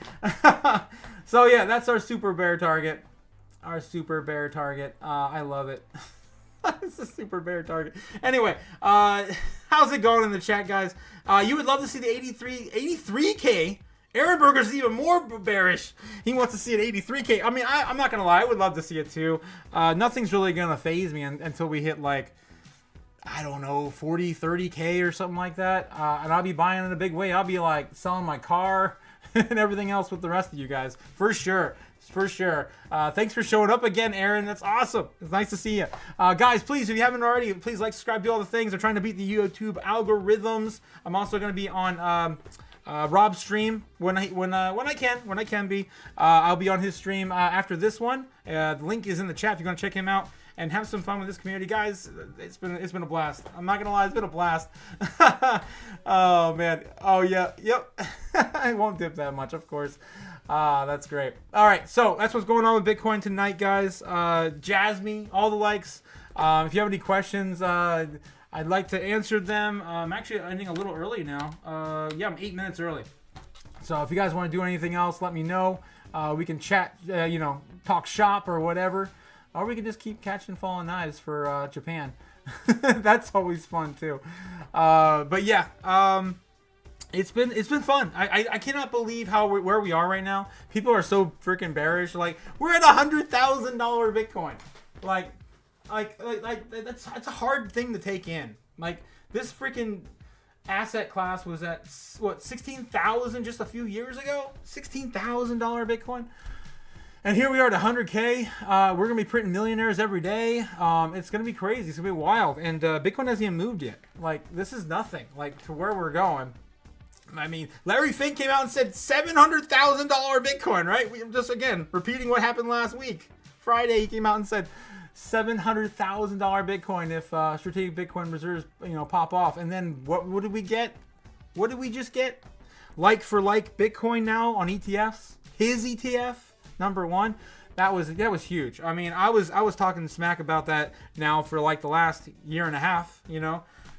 So yeah, that's our Super Bear target. Our Super Bear target. I love it. It's a Super Bear target. Anyway, how's it going in the chat, guys? You would love to see the 83k. Aaron Berger's even more bearish. He wants to see it 83k. I mean, I'm not going to lie. I would love to see it too. Nothing's really going to faze me until we hit like, I don't know, 40, 30k or something like that. And I'll be buying in a big way. I'll be like selling my car and everything else with the rest of you guys. For sure. For sure. Thanks for showing up again, Aaron. That's awesome. It's nice to see you. Guys, please, if you haven't already, please like, subscribe, do all the things. I'm trying to beat the YouTube algorithms. I'm also going to be on Rob's stream when I can be. I'll be on his stream after this one. The link is in the chat if you're going to check him out and have some fun with this community, guys. It's been a blast. I'm not gonna lie, it's been a blast. Oh man. Oh yeah. Yep. I won't dip that much, of course. That's great. All right, so that's what's going on with Bitcoin tonight, guys. Jazz me, all the likes. If you have any questions, I'd like to answer them. I'm actually ending a little early now. Yeah, I'm 8 minutes early. So if you guys want to do anything else, let me know. We can chat, talk shop or whatever. Or we can just keep catching fallen knives for Japan. That's always fun too. But yeah, it's been fun. I cannot believe where we are right now. People are so freaking bearish. Like we're at $100,000 Bitcoin. Like that's a hard thing to take in. Like this freaking asset class was at what 16,000 just a few years ago. $16,000 Bitcoin. And here we are at 100K. We're going to be printing millionaires every day. It's going to be crazy. It's going to be wild. And Bitcoin hasn't even moved yet. Like, this is nothing. Like, to where we're going. I mean, Larry Fink came out and said $700,000 Bitcoin, right? Just, again, repeating what happened last week. Friday, he came out and said $700,000 Bitcoin if strategic Bitcoin reserves, pop off. And then what did we get? What did we just get? Like for like Bitcoin now on ETFs. His ETF. Number one, that was huge. I mean, I was talking smack about that now for like the last year and a half,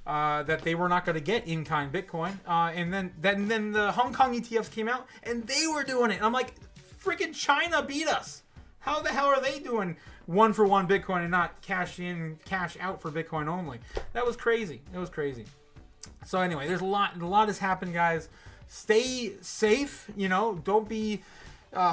that they were not going to get in-kind Bitcoin. And then the Hong Kong ETFs came out and they were doing it. And I'm like, freaking China beat us. How the hell are they doing 1-for-1 Bitcoin and not cash in, cash out for Bitcoin only? That was crazy. It was crazy. So anyway, there's a lot has happened, guys. stay safe. You know, don't be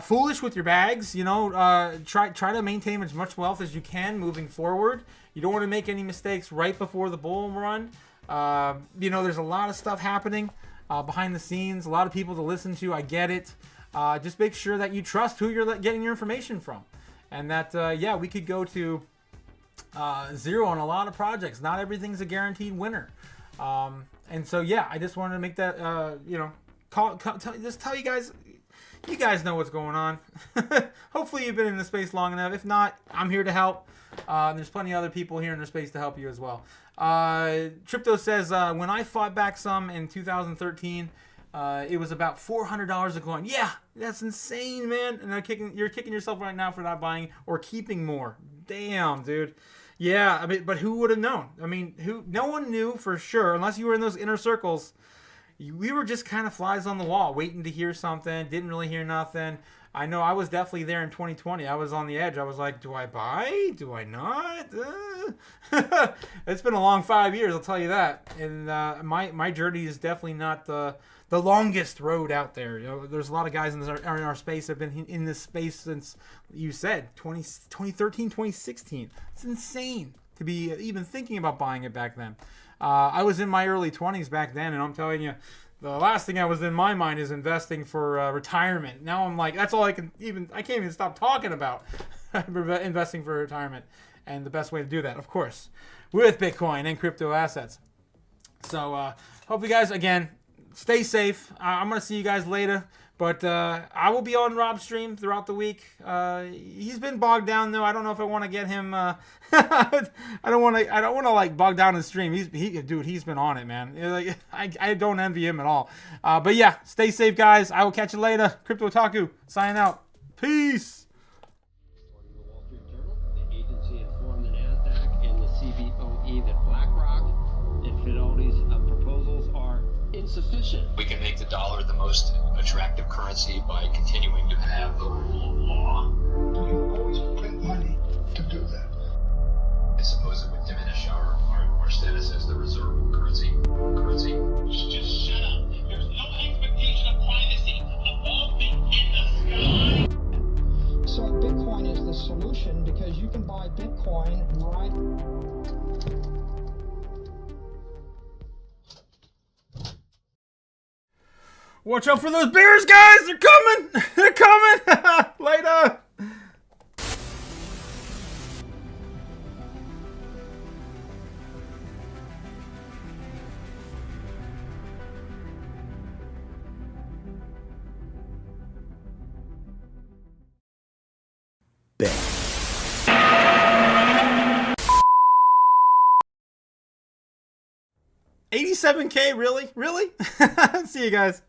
foolish with your bags. You know, try to maintain as much wealth as you can moving forward. You don't want to make any mistakes right before the bull run. You know, there's a lot of stuff happening behind the scenes. A lot of people to listen to. I get it. Just make sure that you trust who you're getting your information from, and that yeah, we could go to zero on a lot of projects. Not everything's a guaranteed winner. And so yeah, I just wanted to make that you know, just tell you guys. You guys know what's going on. Hopefully you've been in the space long enough. If not, I'm here to help. There's plenty of other people here in the space to help you as well. Crypto says, when I fought back some in 2013, it was about $400 a coin. Yeah, that's insane, man. And you're kicking yourself right now for not buying or keeping more. Damn, dude. Yeah, I mean, but who would have known? I mean, no one knew for sure, unless you were in those inner circles. We were just kind of flies on the wall, waiting to hear something. Didn't really hear nothing. I know I was definitely there in 2020. I was on the edge. I was like, do I buy? Do I not? It's been a long 5 years, I'll tell you that. And my journey is definitely not the longest road out there. You know, there's a lot of guys in our space that have been in this space since, you said, 2013, 2016. It's insane to be even thinking about buying it back then. I was in my early 20s back then, and I'm telling you, the last thing I was in my mind is investing for retirement. Now I'm like, that's all I can't even stop talking about investing for retirement. And the best way to do that, of course, with Bitcoin and crypto assets. So hope you guys, again, stay safe. I'm going to see you guys later. But I will be on Rob's stream throughout the week. He's been bogged down though. I don't know if I want to get him. I don't want to like bog down his stream. He's been on it, man. Like, I don't envy him at all. But yeah, stay safe, guys. I will catch you later. Crypto Otaku signing out. Peace. According to the Wall Street Journal, the agency informed the NASDAQ and the CBOE that BlackRock and Fidelity's proposals are insufficient. We can make the dollar the most attractive currency by continuing to have the rule of law. You always print money to do that. I suppose it would diminish our status as the reserve currency. Just shut up. There's no expectation of privacy above me in the sky. So Bitcoin is the solution because you can buy Bitcoin right. Watch out for those bears, guys! They're coming! They're coming! Later! Bang. 87K, really? Really? See you guys.